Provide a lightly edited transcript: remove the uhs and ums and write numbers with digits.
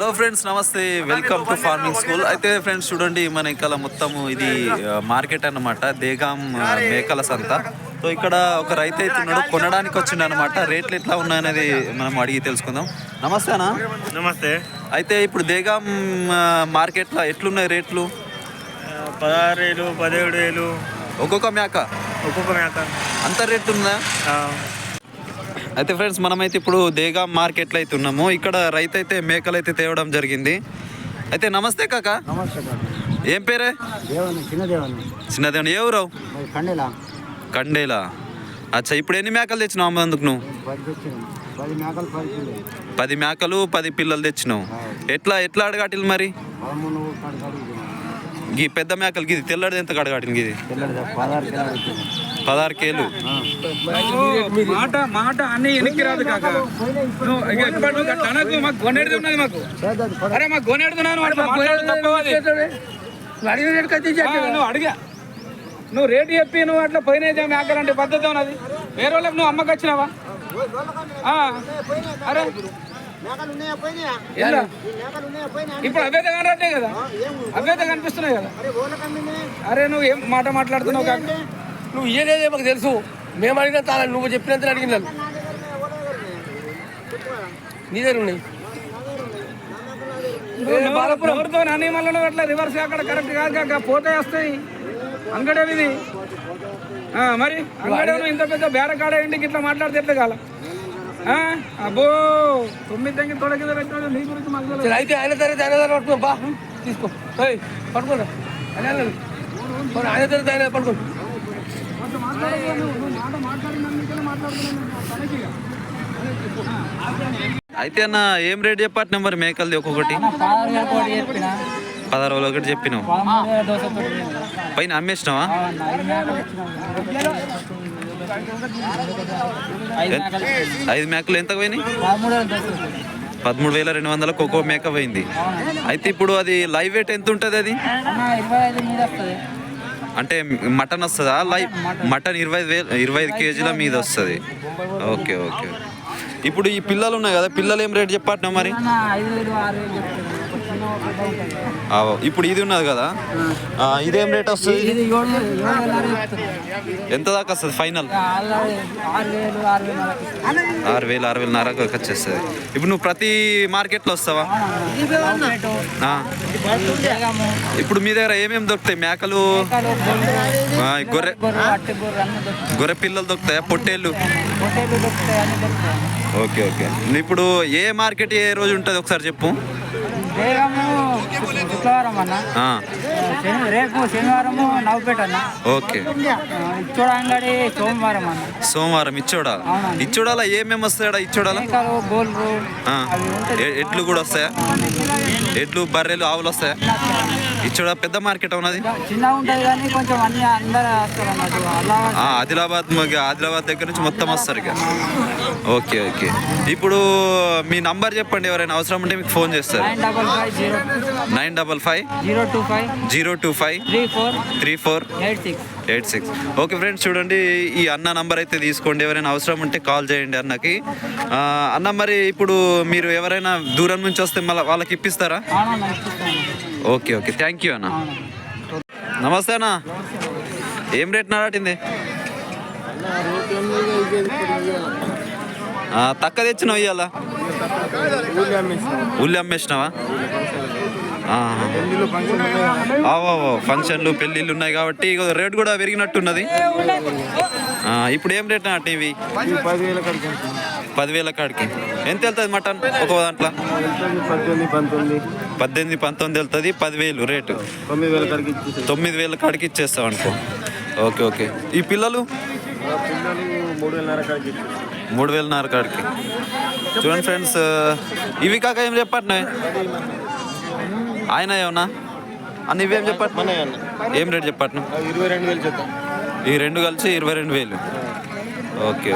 Hello friends, నమస్తే. Welcome to farming school. అయితే friends చూడండి, మన ఇక్కడ మొత్తము ఇది మార్కెట్ అన్నమాట, దేగాం మేకల సంత. సో ఇక్కడ ఒక రైతు అయితే ఉన్నాడు, కొనడానికి వచ్చిండు అనమాట. రేట్లు ఎట్లా ఉన్నాయనేది మనం అడిగి తెలుసుకుందాం. నమస్తే అన్న. నమస్తే. అయితే ఇప్పుడు దేగాం మార్కెట్లో ఎట్లున్నాయి రేట్లు? 16,000, 17,000 ఒక్కొక్క మేక. అంత రేట్ ఉందా? అయితే ఫ్రెండ్స్, మనమైతే ఇప్పుడు దేగాం మార్కెట్లో అయితే ఉన్నాము. ఇక్కడ రైతు అయితే మేకలు అయితే తేవడం జరిగింది. అయితే నమస్తే కాక. ఏం పేరే? చిన్నదేవని. ఏ ఊరు? కండేలా. అచ్చా, ఇప్పుడు ఎన్ని మేకలు తెచ్చినావు అందుకు నువ్వు? 10 మేకలు 10 పిల్లలు తెచ్చినావు. ఎట్లా అడగాటిల్ మరి? గీ పెద్ద మేకలు గిది తెల్లడిది ఎంత కడగాటిల్? గిది 16 కేలు. మాట అన్ని ఎనికి రాదు కాక. మాకు గొనెడుది ఉన్నది. మాకు గొనెడుతున్నాను. నువ్వు అడిగా, నువ్వు రేటు చెప్పి నువ్వు అట్లా పోయినా మేకలంటే పద్ధతి ఉన్నది. వేరే వాళ్ళకి నువ్వు అమ్మకి వచ్చినావా? అరే ఇప్పుడు అవేద కనరాటే కదా, అవేద కనిపిస్తున్నాయి కదా. అరే నువ్వు ఏం మాట మాట్లాడుతున్నావు కాక? నువ్వు ఇయ్యలేదే మాకు తెలుసు. మేము అడిగిన తాళ నువ్వు చెప్పినంత అడిగినాను. నీ దగ్గర ఉన్నాయి. ఎవరితో నాని మళ్ళీ అట్లా రివర్స్ అక్కడ కరెక్ట్ కాదు కాక, పోతే వస్తాయి. అంగడేవిది మరి అంగడే ఇంత పెద్ద బేరకాడ ఇంటికి ఇట్లా మాట్లాడితే ఎట్లా కాల? అబ్బో 9 దగ్గర తొడగిద పెట్టిన నీ గురించి మాకు అయితే ఆయన తరగతి ఆయన దగ్గర పట్టుకో. బా తీసుకో, పట్టుకోండి. ఆయన తరగతి ఆయన పట్టుకోండి. అయితే అన్న, ఏం రేట్ చెప్పాటి మరి మేకలది ఒక్కొక్కటి? 16 ఒకటి చెప్పినావు. పైన అమ్మేసినావా? 5 మేకలు ఎంత పోయినాయి? 13,200 ఒక్కో మేక పోయింది. అయితే ఇప్పుడు అది లైవ్ వెయిట్ ఎంత ఉంటుంది? అది అంటే మటన్ వస్తుందా? మటన్ 25 కేజీల మీద వస్తుంది. ఓకే. ఇప్పుడు ఈ పిల్లలు ఉన్నాయి కదా, పిల్లలు ఏం రేట్ చెప్పాటినా మరి? ఇప్పుడు ఇది ఉన్నది కదా, ఇదేం రేట్ వస్తుంది? ఎంత దాకా వస్తుంది ఫైనల్? 6,000, 6,500 వచ్చేస్తుంది. ఇప్పుడు నువ్వు ప్రతి మార్కెట్లో వస్తావా? ఇప్పుడు మీ దగ్గర ఏమేమి దొరుకుతాయి? మేకలు, గొర్రె పిల్లలు దొరుకుతాయా? పొట్టేళ్ళు? ఓకే. ఇప్పుడు ఏ మార్కెట్ ఏ రోజు ఉంటుంది ఒకసారి చెప్పు. శుక్రవారం అన్న, రేపు శనివారము నవ్వుపేట అన్న. ఓకే. ఇచ్చోడ అంగడి సోమవారం. ఇచ్చోడాల ఏమేమి వస్తాయా? ఇచ్చోడాల ఎడ్లు కూడా వస్తాయా? ఎడ్లు, బర్రెలు, ఆవులు వస్తాయా? ఇచ్చోడ పెద్ద మార్కెట్ ఉన్నది. చిన్నగా ఉంటుంది కానీ కొంచెం అన్ని అందరూ వస్తారు అన్నట్టు. ఆదిలాబాద్ దగ్గర నుంచి మొత్తం వస్తారు ఇక. ఓకే. ఇప్పుడు మీ నంబర్ చెప్పండి, ఎవరైనా అవసరం ఉంటే మీకు ఫోన్ చేస్తారు. 955-025-3486. ఓకే ఫ్రెండ్స్, చూడండి, ఈ అన్న నంబర్ అయితే తీసుకోండి. ఎవరైనా అవసరం ఉంటే కాల్ చేయండి అన్నకి. అన్న, మరి ఇప్పుడు మీరు ఎవరైనా దూరం నుంచి వస్తే మళ్ళీ వాళ్ళకి ఇప్పిస్తారా? ఓకే. థ్యాంక్ యూ అన్న. నమస్తే అన్న. ఏం రేట్ నాటింది? తక్కువ తెచ్చినావు ఇవాళ? ఉల్లి అమ్మేసినావా? ఫంక్షన్లు, పెళ్ళిళ్ళు ఉన్నాయి కాబట్టి రేట్ కూడా పెరిగినట్టున్నది. ఇప్పుడు ఏం రేట్ నాటి ఇవి? 10,000 కాడికి. ఎంత వెళ్తుంది మటన్ ఒక దాంట్లో? 18-19 వెళ్తుంది. 10,000 రేటు. 9,000 కాడికి ఇచ్చేస్తావు అనుకో. ఓకే. ఈ పిల్లలు 3,500 కాడికి. చూడండి ఫ్రెండ్స్, ఇవి కాక ఏం చెప్పట్నా ఆయన? ఏమన్నా అన్న ఇవేం చెప్పట్టు? ఏం రేట్ చెప్పట్ను? 22,000 చెప్తాం. ఈ రెండు కలిసి 22,000. ఓకే.